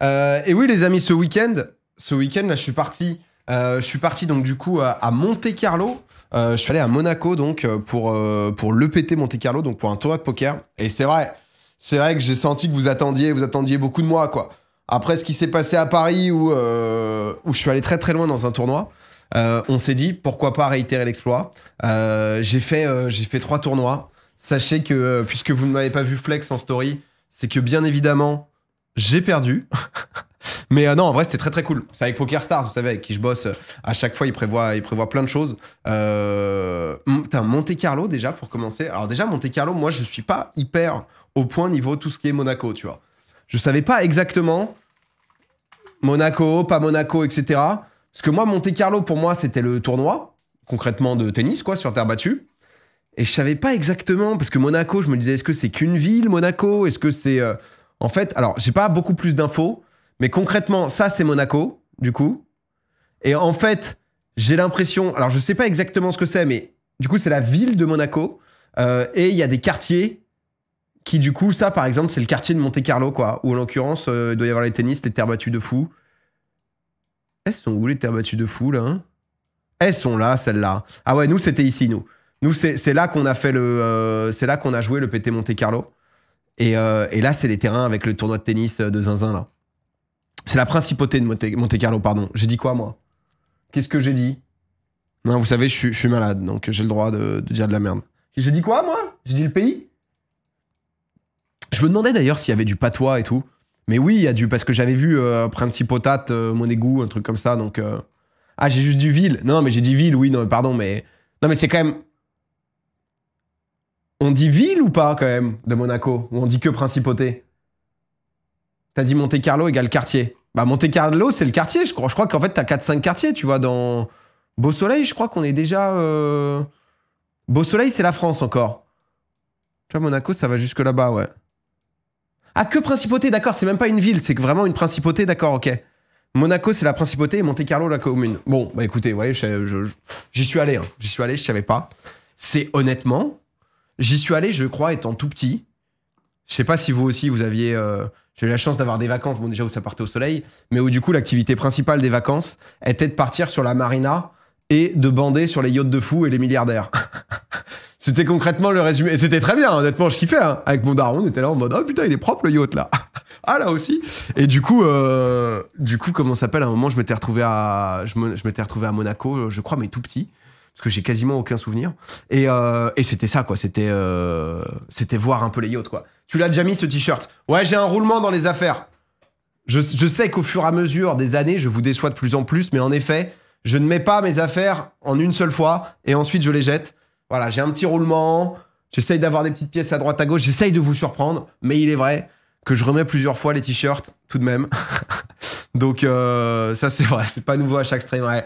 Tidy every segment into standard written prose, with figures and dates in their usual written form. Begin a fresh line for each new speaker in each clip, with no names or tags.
Et oui, les amis, ce week-end, là, je suis parti donc du coup à Monte-Carlo. Je suis allé à Monaco donc pour l'EPT Monte-Carlo, donc pour un tournoi de poker. Et c'est vrai que j'ai senti que vous attendiez beaucoup de moi, quoi. Après ce qui s'est passé à Paris où je suis allé très très loin dans un tournoi, on s'est dit pourquoi pas réitérer l'exploit. J'ai fait 3 tournois. Sachez que puisque vous ne m'avez pas vu flex en story, c'est que bien évidemment j'ai perdu. Mais non, en vrai, c'était très très cool. C'est avec Poker Stars, vous savez, avec qui je bosse. À chaque fois, il prévoit plein de choses. T'as Monte Carlo déjà pour commencer. Alors déjà, Monte Carlo, moi, je suis pas hyper au point niveau tout ce qui est Monaco, tu vois. Je savais pas exactement Monaco, pas Monaco, etc. Parce que moi, Monte Carlo, pour moi, c'était le tournoi, concrètement de tennis, quoi, sur terre battue. Et je savais pas exactement, parce que Monaco, je me disais, est-ce que c'est qu'une ville, Monaco? Est-ce que c'est... En fait, alors, j'ai pas beaucoup plus d'infos. Mais concrètement, ça, c'est Monaco, du coup. Et en fait, j'ai l'impression... Alors, je sais pas exactement ce que c'est, mais du coup, c'est la ville de Monaco. Et il y a des quartiers qui, du coup, ça, par exemple, c'est le quartier de Monte-Carlo, quoi. Où, en l'occurrence, il doit y avoir les tennis, les terres battues de fou. Elles sont où, les terres battues de fou, là, hein? Elles sont là, celles-là. Ah ouais, nous, c'était ici, nous. Nous, c'est là qu'on a fait le... c'est là qu'on a joué le PT Monte-Carlo. Et là, c'est les terrains avec le tournoi de tennis de Zinzin, là. C'est la principauté de Monte-Carlo, pardon. J'ai dit quoi, moi? Qu'est-ce que j'ai dit? Non, vous savez, je suis malade, donc j'ai le droit de dire de la merde. J'ai dit quoi, moi? J'ai dit le pays? Je me demandais d'ailleurs s'il y avait du patois et tout. Mais oui, il y a du... Parce que j'avais vu Principotat, Monégou, un truc comme ça, donc... Ah, j'ai juste du ville. Non, mais j'ai dit ville, oui, non, mais pardon, mais... Non, mais c'est quand même... On dit ville ou pas, quand même, de Monaco? Ou on dit que principauté? T'as dit Monte-Carlo égale quartier. Bah, Monte-Carlo, c'est le quartier. Je crois qu'en fait, t'as 4-5 quartiers, tu vois. Dans Beau Soleil, je crois qu'on est déjà... Beau Soleil, c'est la France, encore. Tu vois, Monaco, ça va jusque là-bas, ouais. Ah, que principauté, d'accord. C'est même pas une ville. C'est vraiment une principauté, d'accord, ok. Monaco, c'est la principauté et Monte-Carlo, la commune. Bon, bah écoutez, ouais, j'y suis allé. Hein. J'y suis allé, je savais pas. C'est honnêtement... J'y suis allé, je crois, étant tout petit. Je sais pas si vous aussi, vous aviez... J'ai eu la chance d'avoir des vacances, bon déjà où ça partait au soleil, mais où du coup l'activité principale des vacances était de partir sur la marina et de bander sur les yachts de fous et les milliardaires. C'était concrètement le résumé. Et c'était très bien, honnêtement, je kiffais. Hein. Avec mon daron, on était là en mode « Oh putain, il est propre le yacht là !» Ah là aussi. Et du coup, comment ça s'appelle, à un moment, je m'étais retrouvé à Monaco, je crois, mais tout petit. Parce que j'ai quasiment aucun souvenir. Et c'était ça, quoi. C'était voir un peu les yachts, quoi. Tu l'as déjà mis, ce t-shirt? Ouais, j'ai un roulement dans les affaires. Je sais qu'au fur et à mesure des années, je vous déçois de plus en plus, mais en effet, je ne mets pas mes affaires en une seule fois et ensuite je les jette. Voilà, j'ai un petit roulement. J'essaye d'avoir des petites pièces à droite à gauche. J'essaye de vous surprendre, mais il est vrai que je remets plusieurs fois les t-shirts, tout de même. Donc, ça, c'est vrai. C'est pas nouveau à chaque stream, ouais.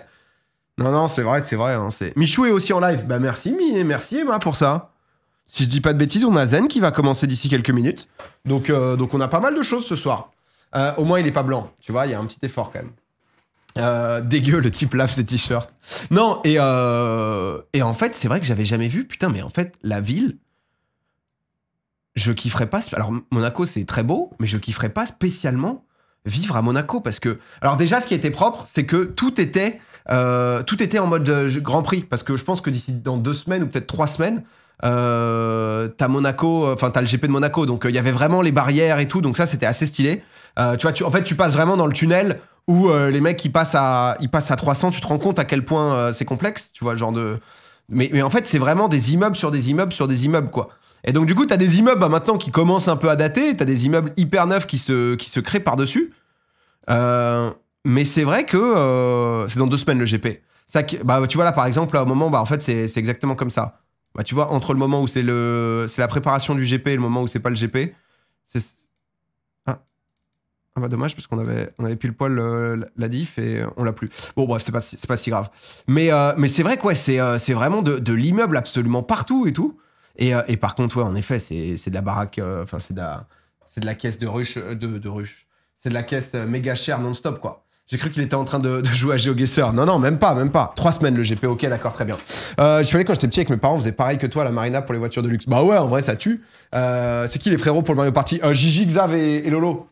Non, c'est vrai. Hein, Michou est aussi en live. Bah, merci Emma, pour ça. Si je dis pas de bêtises, on a Zen qui va commencer d'ici quelques minutes. Donc on a pas mal de choses ce soir. Au moins, il est pas blanc. Tu vois, il y a un petit effort quand même. Dégueu, le type lave ses t-shirts. Non, et en fait, c'est vrai que j'avais jamais vu. Putain, mais en fait, la ville, je kifferais pas... Alors, Monaco, c'est très beau, mais je kifferais pas spécialement vivre à Monaco. Parce que... Alors déjà, ce qui était propre, c'est que tout était en mode Grand Prix. Parce que je pense que d'ici dans 2 semaines ou peut-être 3 semaines... t'as Monaco, enfin t'as le GP de Monaco, donc il y avait vraiment les barrières et tout, donc ça c'était assez stylé. Tu vois, en fait tu passes vraiment dans le tunnel où les mecs ils passent à 300, tu te rends compte à quel point c'est complexe, tu vois, le genre de... Mais en fait c'est vraiment des immeubles sur des immeubles sur des immeubles, quoi. Et donc du coup t'as des immeubles maintenant qui commencent un peu à dater, t'as des immeubles hyper neufs qui se créent par-dessus. Mais c'est vrai que c'est dans 2 semaines le GP. Ça, bah, tu vois là par exemple, à un moment, bah, en fait c'est exactement comme ça. Bah, tu vois, entre le moment où c'est la préparation du GP et le moment où c'est pas le GP, c'est... Ah bah dommage, parce qu'on avait pile poil la diff et on l'a plus. Bon, bref, c'est pas si grave. Mais c'est vrai que ouais, c'est vraiment de l'immeuble absolument partout et tout. Et par contre, ouais, en effet, c'est de la baraque... Enfin, c'est de la caisse de ruche... de ruche. C'est de la caisse méga chère non-stop, quoi. J'ai cru qu'il était en train de jouer à GeoGuessr. Non, même pas. 3 semaines le GP, ok, d'accord, très bien. Je suis allé quand j'étais petit avec mes parents, on faisait pareil que toi à la marina pour les voitures de luxe. Bah ouais, en vrai, ça tue. C'est qui les frérots pour le Mario Party? Gigi, Xav et Lolo.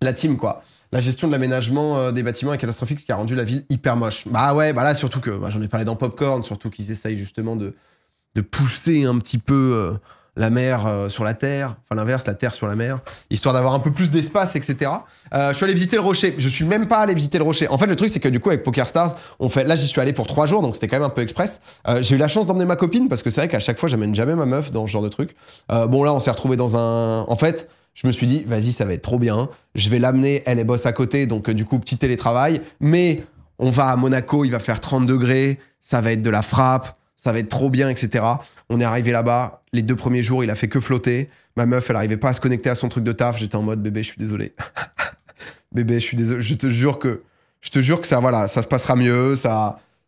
La team, quoi. La gestion de l'aménagement des bâtiments est catastrophique, ce qui a rendu la ville hyper moche. Bah ouais, bah là, surtout que, bah, j'en ai parlé dans Popcorn, surtout qu'ils essayent justement de pousser un petit peu la mer sur la terre, enfin l'inverse, la terre sur la mer, histoire d'avoir un peu plus d'espace, etc. Je suis allé visiter le rocher. Je suis même pas allé visiter le rocher. En fait, le truc, c'est que du coup, avec PokerStars, là, j'y suis allé pour 3 jours, donc c'était quand même un peu express. J'ai eu la chance d'emmener ma copine, parce que c'est vrai qu'à chaque fois, j'amène jamais ma meuf dans ce genre de truc. Bon, là, on s'est retrouvés dans un... En fait, je me suis dit, vas-y, ça va être trop bien. Je vais l'amener, elle est boss à côté, donc du coup, petit télétravail. Mais on va à Monaco, il va faire 30 degrés, ça va être de la frappe, ça va être trop bien, etc. On est arrivé là-bas, les 2 premiers jours, il a fait que flotter. Ma meuf, elle arrivait pas à se connecter à son truc de taf. J'étais en mode, bébé, je suis désolé. Bébé, je suis désolé. Je te jure que ça, voilà, ça se passera mieux.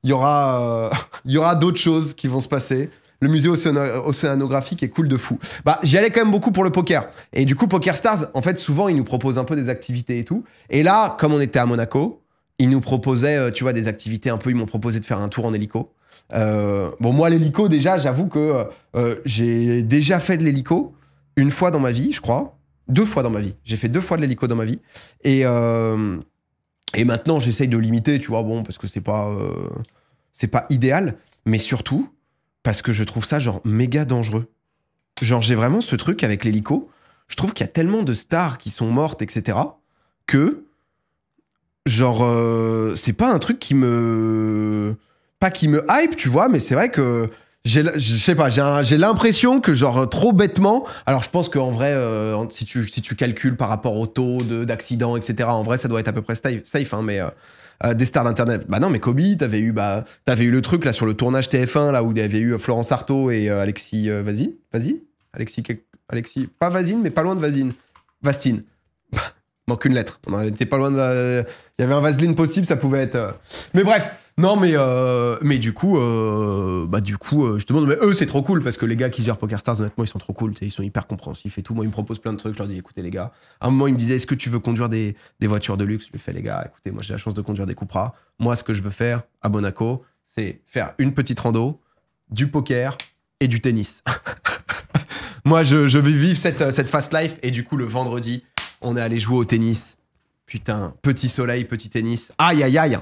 Il y aura d'autres choses qui vont se passer. Le musée océanographique est cool de fou. Bah, j'y allais quand même beaucoup pour le poker. Et du coup, PokerStars, en fait, souvent, ils nous proposent un peu des activités et tout. Et là, comme on était à Monaco, ils nous proposaient, tu vois, des activités un peu. Ils m'ont proposé de faire un tour en hélico. Bon, moi, l'hélico, déjà, j'avoue que j'ai déjà fait de l'hélico 1 fois dans ma vie, je crois. 2 fois dans ma vie. J'ai fait 2 fois de l'hélico dans ma vie. Et maintenant, j'essaye de limiter, tu vois, bon, parce que c'est pas idéal. Mais surtout, parce que je trouve ça, genre, méga dangereux. Genre, j'ai vraiment ce truc avec l'hélico. Je trouve qu'il y a tellement de stars qui sont mortes, etc., que, genre, c'est pas un truc qui me... Pas qui me hype, tu vois, mais c'est vrai que je sais pas, j'ai l'impression que genre trop bêtement, alors je pense qu'en vrai, si tu calcules par rapport au taux d'accidents, etc., en vrai, ça doit être à peu près safe, hein, mais des stars d'internet. Bah non, mais Kobe, t'avais eu le truc là sur le tournage TF1 là où il y avait eu Florence Artaud et Alexis, Alexis, pas Vasine, mais pas loin de Vastine. Manque une lettre. On était pas loin de... Il y avait un Vaseline possible, ça pouvait être... Mais bref, non, mais du coup, je te demande, mais eux, c'est trop cool, parce que les gars qui gèrent PokerStars, honnêtement, ils sont trop cool, ils sont hyper compréhensifs et tout. Moi, ils me proposent plein de trucs, je leur dis, écoutez, les gars. À un moment, ils me disaient, est-ce que tu veux conduire des voitures de luxe? Je lui fais, les gars, écoutez, moi, j'ai la chance de conduire des Cupra. Moi, ce que je veux faire à Monaco, c'est faire une petite rando, du poker et du tennis. Moi, je veux vivre cette fast life, et du coup, le vendredi, on est allé jouer au tennis. Putain, petit soleil, petit tennis. Aïe, aïe, aïe.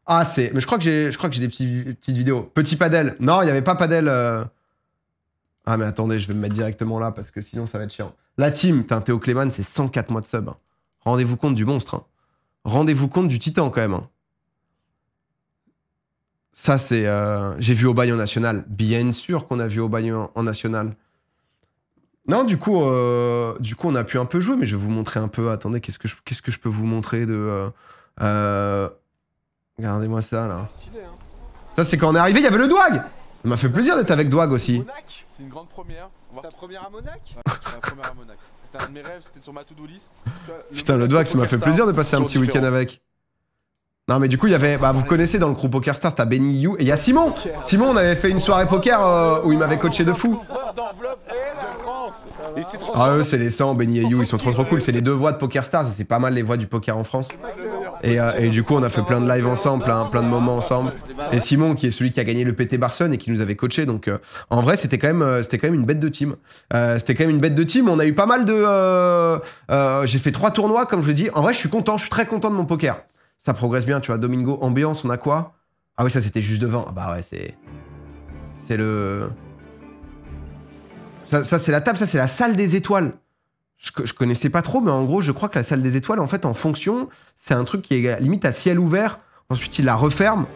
Ah, c'est... Mais je crois que j'ai des petites vidéos. Petit padel. Non, il n'y avait pas padel. Ah, mais attendez, je vais me mettre directement là, parce que sinon, ça va être chiant. La team, Théo Clément, c'est 104 mois de sub. Hein. Rendez-vous compte du monstre. Hein. Rendez-vous compte du titan, quand même. Hein. Ça, c'est... J'ai vu au bail en national. Bien sûr qu'on a vu au bail en national. Non, du coup, on a pu un peu jouer, mais je vais vous montrer un peu. Attendez, qu'est-ce que je peux vous montrer de... Regardez-moi ça, là. C'est stylé, hein. Ça, c'est quand on est arrivé, il y avait le Dwag. Ça m'a fait plaisir d'être avec Dwag aussi.
Monac, c'est une grande première.
C'est ta première à Monac?
Ouais, c'est la première à Monac. C'était un de mes rêves, c'était sur ma to-do list.
Putain, le Dwag, ça m'a fait plaisir de passer un petit week-end avec. Non, mais du coup, il y avait... Bah, vous connaissez, dans le groupe PokerStars, t'as Benny You et il y a Simon. Simon, on avait fait une soirée poker où il m'avait coaché de fou. Ah, eux, c'est les 100, Benny et You, ils sont trop cool. C'est les 2 voix de PokerStars et c'est pas mal les voix du poker en France. Et du coup, on a fait plein de lives ensemble, plein de moments ensemble. Et Simon, qui est celui qui a gagné le PT Barcelone et qui nous avait coaché. Donc, en vrai, c'était quand même une bête de team. On a eu pas mal de... j'ai fait 3 tournois, comme je le dis. En vrai, je suis très content de mon poker. Ça progresse bien, tu vois. Domingo, ambiance, on a quoi? Ah oui, ça, c'était juste devant. Ah bah ouais, c'est le... Ça, c'est la table, ça, c'est la salle des étoiles. Je connaissais pas trop, mais en gros, je crois que la salle des étoiles, en fait, en fonction, c'est un truc qui est limite à ciel ouvert. Ensuite, il la referme.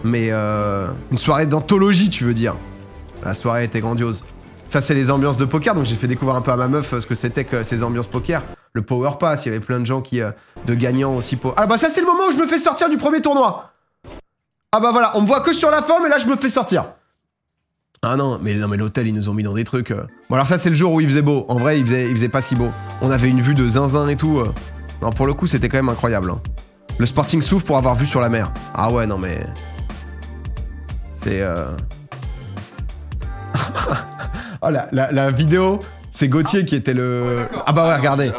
Mais une soirée d'anthologie, tu veux dire. La soirée était grandiose. Ça, c'est les ambiances de poker. Donc, j'ai fait découvrir un peu à ma meuf ce que c'était que ces ambiances poker. Le Power Pass, il y avait plein de gens de gagnants aussi. Ah bah ça, c'est le moment où je me fais sortir du premier tournoi. Ah bah voilà, on me voit que sur la fin, mais là, je me fais sortir. Ah non, mais l'hôtel, ils nous ont mis dans des trucs... Bon, alors ça, c'est le jour où il faisait beau. En vrai, il faisait pas si beau. On avait une vue de zinzin et tout. Non, pour le coup, c'était quand même incroyable. Hein. Le Sporting souffle pour avoir vue sur la mer. Ah ouais, non mais... C'est... Oh, la vidéo, c'est Gauthier qui était le... Ah bah ouais, regardez.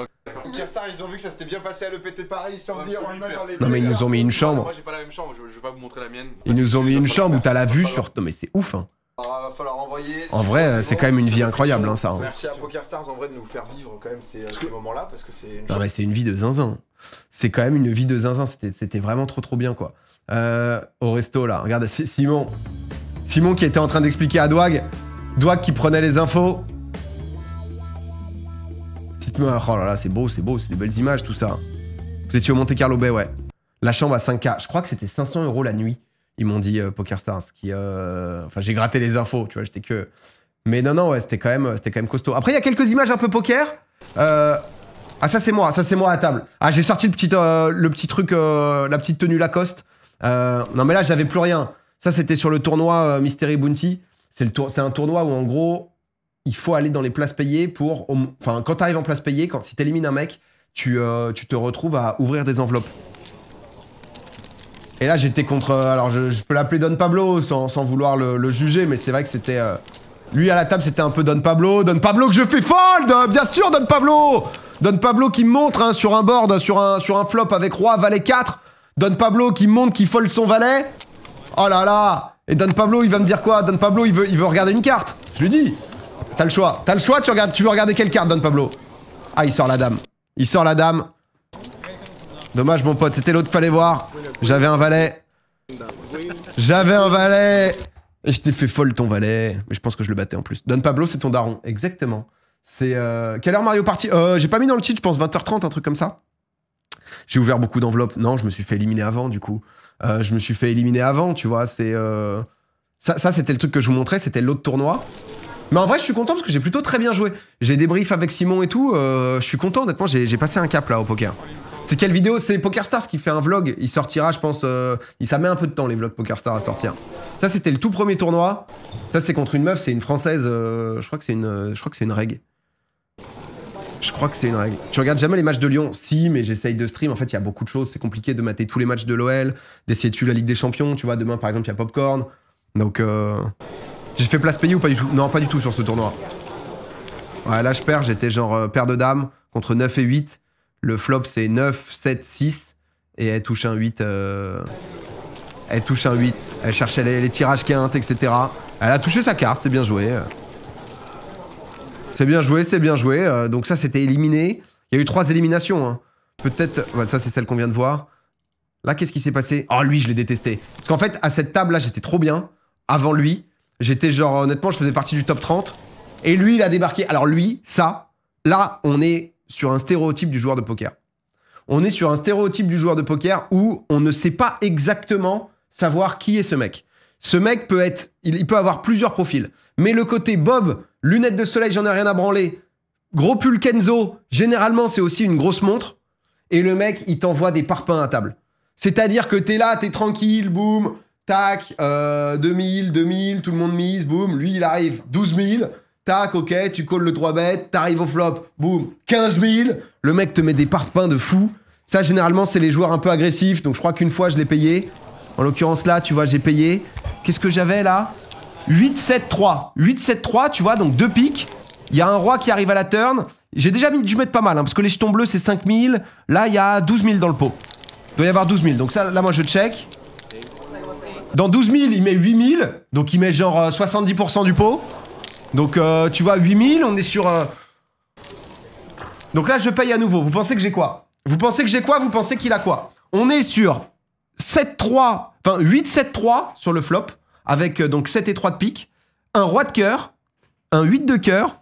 PokerStars, ils ont vu que ça s'était bien passé à l'EPT Paris, ils sont venus en main dans les...
Non mais ils nous ont mis une chambre.
Moi, j'ai pas la même chambre, je vais pas vous montrer la mienne.
Ils nous ont mis une chambre où t'as la vue sur... Non mais c'est ouf, hein.
Va falloir envoyer.
En vrai, c'est quand même une vie incroyable, hein, ça. Hein.
Merci à PokerStars en vrai de nous faire vivre quand même ces moments-là parce que c'est une
Non mais c'est une vie de zinzin. C'est quand même une vie de zinzin. C'était vraiment trop bien quoi. Au resto là, regarde Simon. Simon qui était en train d'expliquer à Dwag. Dwag qui prenait les infos. Oh là là, c'est beau, c'est des belles images tout ça. Vous étiez au Monte Carlo Bay, ouais. La chambre à 5K. Je crois que c'était 500 € la nuit. Ils m'ont dit PokerStars. Enfin, j'ai gratté les infos, tu vois, j'étais que. Mais non, ouais, c'était quand même costaud. Après, il y a quelques images un peu poker. Ah, ça c'est moi à table. Ah, j'ai sorti le petit truc, la petite tenue Lacoste. Non, mais là, j'avais plus rien. Ça, c'était sur le tournoi Mystery Bounty. C'est un tournoi où, en gros, il faut aller dans les places payées pour. Enfin, quand t'arrives en place payée, si t'élimines un mec, tu te retrouves à ouvrir des enveloppes. Et là, j'étais contre... alors, je peux l'appeler Don Pablo sans vouloir le juger, mais c'est vrai que c'était... lui, à la table, c'était un peu Don Pablo. Don Pablo que je fais fold. Bien sûr, Don Pablo. Don Pablo qui me montre hein, sur un board, sur un flop avec roi, valet 4. Don Pablo qui me montre qu'il fold son valet. Oh là là. Et Don Pablo, il va me dire quoi? Don Pablo, il veut regarder une carte. Je lui dis. T'as le choix. Tu veux regarder quelle carte, Don Pablo? Ah, il sort la dame. Il sort la dame. Dommage, mon pote, c'était l'autre qu'il fallait voir. J'avais un valet. Et je t'ai fait folle ton valet. Mais je pense que je le battais en plus. Don Pablo, c'est ton daron. Exactement. C'est... Quelle heure Mario Party? J'ai pas mis dans le titre, je pense 20h30, un truc comme ça. J'ai ouvert beaucoup d'enveloppes. Non, je me suis fait éliminer avant, du coup. Je me suis fait éliminer avant, tu vois. C'est... Ça c'était le truc que je vous montrais. C'était l'autre tournoi. Mais en vrai, je suis content parce que j'ai plutôt très bien joué. J'ai débrief avec Simon et tout. Je suis content, honnêtement. J'ai passé un cap, là, au poker. C'est quelle vidéo? C'est PokerStars qui fait un vlog. Il sortira, je pense... ça met un peu de temps, les vlogs PokerStars à sortir. Ça, c'était le tout premier tournoi. Ça, c'est contre une meuf. C'est une française. Je crois que c'est une règle. Je crois que c'est une règle. Tu regardes jamais les matchs de Lyon? Si, mais j'essaye de stream. En fait, il y a beaucoup de choses. C'est compliqué de mater tous les matchs de l'OL, d'essayer de suivre la Ligue des Champions. Tu vois, demain, par exemple, il y a Popcorn. Donc, j'ai fait place payée ou pas du tout? Non, pas du tout sur ce tournoi. Ouais, là, je perds. J'étais genre paire de dames contre 9 et 8. Le flop, c'est 9, 7, 6. Et elle touche un 8. Elle touche un 8. Elle cherchait les tirages quintes, etc. Elle a touché sa carte. C'est bien joué. C'est bien joué. Donc ça, c'était éliminé. Il y a eu 3 éliminations. Hein. Peut-être... Ouais, ça, c'est celle qu'on vient de voir. Là, qu'est-ce qui s'est passé? Oh, lui, je l'ai détesté. Parce qu'en fait, à cette table-là, j'étais trop bien. Avant lui, j'étais genre... Honnêtement, je faisais partie du top 30. Et lui, il a débarqué. Alors lui, ça... Là, on est... sur un stéréotype du joueur de poker. On est sur un stéréotype du joueur de poker où on ne sait pas exactement savoir qui est ce mec. Ce mec peut être... Il peut avoir plusieurs profils. Mais le côté Bob, lunettes de soleil, j'en ai rien à branler, gros pull Kenzo, généralement c'est aussi une grosse montre. Et le mec, il t'envoie des parpaings à table. C'est-à-dire que t'es là, t'es tranquille, boum, tac, 2000, tout le monde mise, boum. Lui, il arrive, 12 000. Tac, ok, tu calls le 3 bet, t'arrives au flop, boum, 15 000. Le mec te met des parpaings de fou. Ça, généralement, c'est les joueurs un peu agressifs. Donc, je crois qu'une fois, je l'ai payé. En l'occurrence, là, tu vois, j'ai payé. Qu'est-ce que j'avais, là? 8-7-3. 8-7-3, tu vois, donc 2 piques. Il y a un roi qui arrive à la turn. J'ai déjà dû mettre pas mal, hein, parce que les jetons bleus, c'est 5 000. Là, il y a 12 000 dans le pot. Il doit y avoir 12 000. Donc, ça, là, moi, je check. Dans 12 000, il met 8 000. Donc, il met genre 70% du pot. Donc, tu vois, 8000, on est sur... Donc là, je paye à nouveau. Vous pensez que j'ai quoi? Vous pensez qu'il a quoi? On est sur 7-3, enfin 8-7-3 sur le flop, avec donc 7 et 3 de pique, un roi de cœur, un 8 de cœur.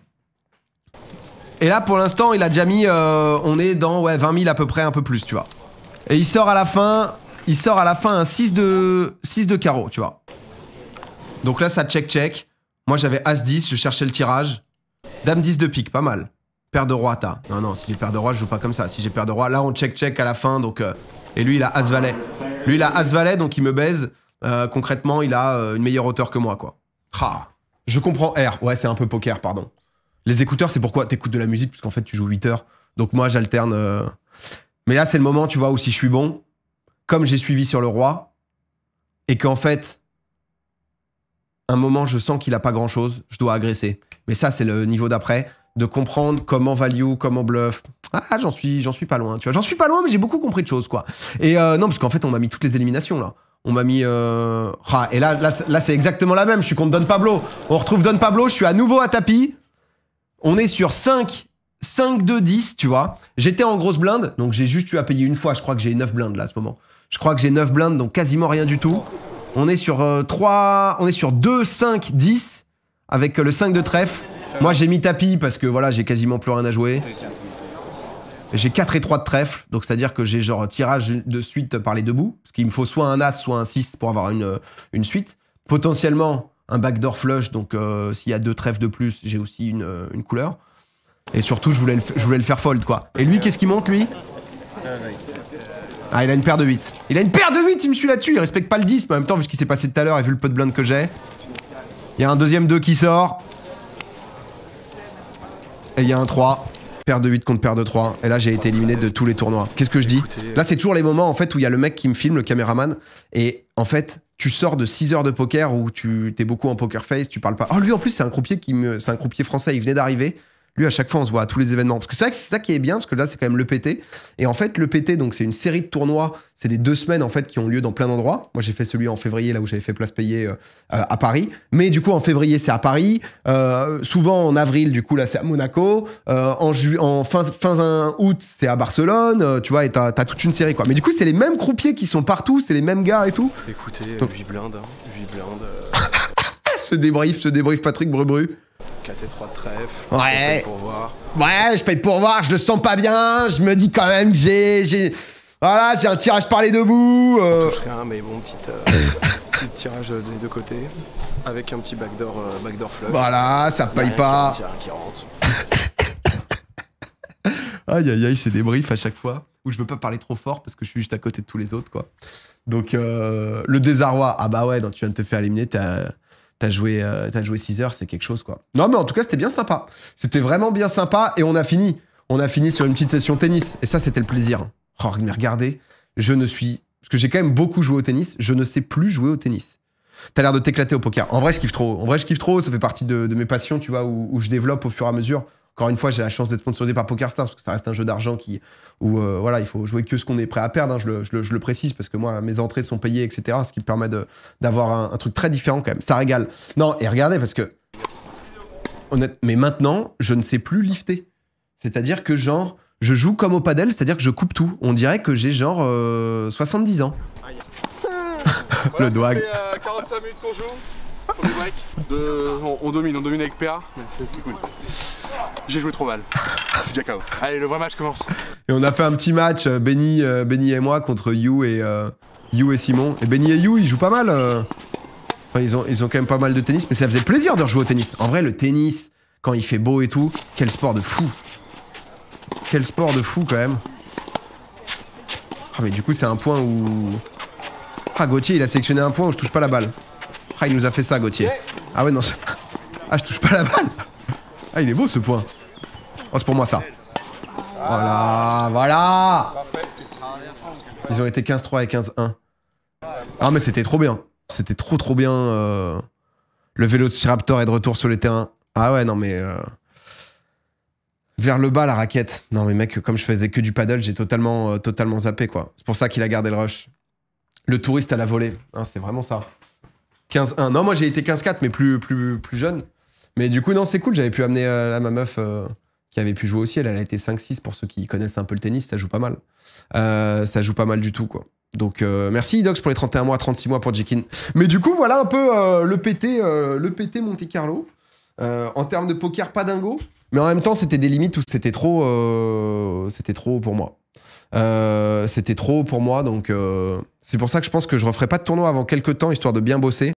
Et là, pour l'instant, il a déjà mis... on est dans 20 000 à peu près, un peu plus, tu vois. Et il sort à la fin un 6 de carreau, tu vois. Donc là, ça check. Moi, j'avais As-10, je cherchais le tirage. Dame 10 de pique, pas mal. Paire de roi, t'as. Non, si j'ai paire de roi, je joue pas comme ça. Si j'ai paire de roi, là, on check à la fin, donc... Et lui, il a As-Valet. Lui, il a As-Valet, donc il me baise. Concrètement, il a une meilleure hauteur que moi, quoi. Ah, je comprends R. Ouais, c'est un peu poker, pardon. Les écouteurs, c'est pourquoi t'écoutes de la musique, parce qu'en fait, tu joues 8 heures. Donc moi, j'alterne... Mais là, c'est le moment, tu vois, où si je suis bon, comme j'ai suivi sur le roi, et qu'en fait... un moment, je sens qu'il a pas grand-chose, je dois agresser. Mais ça, c'est le niveau d'après, de comprendre comment value, comment bluff. Ah, j'en suis pas loin, tu vois. J'en suis pas loin, mais j'ai beaucoup compris de choses, quoi. Et non, parce qu'en fait, on m'a mis toutes les éliminations, là. On m'a mis... et là c'est exactement la même. Je suis contre Don Pablo. On retrouve Don Pablo. Je suis à nouveau à tapis. On est sur 5, 2, 10, tu vois. J'étais en grosse blinde. Donc j'ai juste eu à payer une fois. Je crois que j'ai 9 blindes là à ce moment. Je crois que j'ai 9 blindes. Donc quasiment rien du tout. On est sur 3... On est sur 2, 5, 10. Avec le 5 de trèfle. Moi j'ai mis tapis parce que voilà, j'ai quasiment plus rien à jouer. J'ai 4 et 3 de trèfle, donc c'est-à-dire que j'ai genre tirage de suite par les deux bouts, parce qu'il me faut soit un As, soit un 6 pour avoir une suite. Potentiellement un backdoor flush, donc s'il y a 2 trèfles de plus, j'ai aussi une couleur. Et surtout, je voulais le faire fold, quoi. Et lui, qu'est-ce qu'il monte, lui? Ah, il a une paire de 8. Il a une paire de 8, il me suit là-dessus, il respecte pas le 10, mais en même temps, vu ce qui s'est passé tout à l'heure et vu le peu de blindes que j'ai, il y a un deuxième 2 qui sort. Et il y a un 3. Paire de 8 contre paire de 3. Et là, j'ai été éliminé de tous les tournois. Qu'est-ce que je dis? Là, c'est toujours les moments, en fait, où il y a le mec qui me filme, le caméraman. Et en fait, tu sors de 6 heures de poker où tu t'es beaucoup en poker face, tu parles pas. Oh, lui, en plus, c'est un croupier c'est un croupier français. Il venait d'arriver. Lui, à chaque fois, on se voit à tous les événements. Parce que c'est vrai que c'est ça qui est bien, parce que là, c'est quand même l'EPT. Et en fait, l'EPT, donc, c'est une série de tournois. C'est des 2 semaines, en fait, qui ont lieu dans plein d'endroits. Moi, j'ai fait celui en février, là où j'avais fait place payée à Paris. Mais du coup, en février, c'est à Paris. Souvent, en avril, du coup, là, c'est à Monaco. En fin août, c'est à Barcelone. Tu vois, et t'as toute une série, quoi. Mais du coup, c'est les mêmes croupiers qui sont partout. C'est les mêmes gars et tout.
Écoutez, 8 blindes. 8 blindes.
Ce débrief Patrick Brebru.
4 et 3 de trèfle.
Ouais.
Pour voir.
Ouais, je paye pour voir, je le sens pas bien. Je me dis quand même que voilà, j'ai un tirage par les deux bouts.
Je touche rien, mais bon, petit tirage des deux côtés. Avec un petit backdoor flush.
Voilà, ça paye pas.
Qui rentre.
Aïe aïe aïe, c'est des briefs à chaque fois. Où je veux pas parler trop fort parce que je suis juste à côté de tous les autres, quoi. Donc, le désarroi. Ah bah ouais, non, tu viens de te faire éliminer, t'as joué 6 heures, c'est quelque chose, quoi. Non, mais en tout cas, c'était bien sympa. C'était vraiment bien sympa et on a fini. On a fini sur une petite session tennis. Et ça, c'était le plaisir. Oh, mais regardez, parce que j'ai quand même beaucoup joué au tennis, je ne sais plus jouer au tennis. T'as l'air de t'éclater au poker. En vrai, je kiffe trop. Ça fait partie de mes passions, tu vois, où je développe au fur et à mesure. Encore une fois, j'ai la chance d'être sponsorisé par PokerStars parce que ça reste un jeu d'argent où voilà, il faut jouer que ce qu'on est prêt à perdre. Hein, je le précise parce que moi, mes entrées sont payées, etc. Ce qui me permet d'avoir un truc très différent quand même. Ça régale. Non, et regardez, parce que mais maintenant, je ne sais plus lifter. C'est-à-dire que genre, je joue comme au padel, c'est-à-dire que je coupe tout. On dirait que j'ai genre 70 ans.
Voilà,
le doigt.
Ça fait 45 minutes qu'on joue. Premier break. On domine avec PA. C'est cool. J'ai joué trop mal. Je suis déjà KO. Allez, le vrai match commence.
Et on a fait un petit match, Benny et moi, contre You et Simon. Et Benny et You, ils jouent pas mal. Enfin, ils ont quand même pas mal de tennis, mais ça faisait plaisir de rejouer au tennis. En vrai, le tennis, quand il fait beau et tout, quel sport de fou. Quel sport de fou, quand même. Ah, mais du coup, c'est un point où... Ah, Gauthier, il a sélectionné un point où je touche pas la balle. Ah, il nous a fait ça, Gauthier. Ah ouais, non. Ah, je touche pas la balle. Ah, il est beau, ce point. Oh, c'est pour moi, ça. Voilà. Ils ont été 15-3 et 15-1. Ah, mais c'était trop bien. C'était trop bien. Le Vélociraptor est de retour sur les terrains. Ah ouais, non, mais... Vers le bas, la raquette. Non, mais mec, comme je faisais que du paddle, j'ai totalement zappé, quoi. C'est pour ça qu'il a gardé le rush. Le touriste à la volée. Hein, c'est vraiment ça. 15-1. Non, moi, j'ai été 15-4, mais plus jeune. Mais du coup, non, c'est cool. J'avais pu amener ma meuf qui avait pu jouer aussi. Elle a été 5-6 pour ceux qui connaissent un peu le tennis. Ça joue pas mal. Ça joue pas mal du tout, quoi. Donc, merci Idox pour les 31 mois, 36 mois pour Jekin. Mais du coup, voilà un peu le PT Monte Carlo. En termes de poker, pas dingo. Mais en même temps, c'était des limites où c'était trop pour moi. C'était trop pour moi, donc c'est pour ça que je pense que je referai pas de tournoi avant quelques temps, histoire de bien bosser.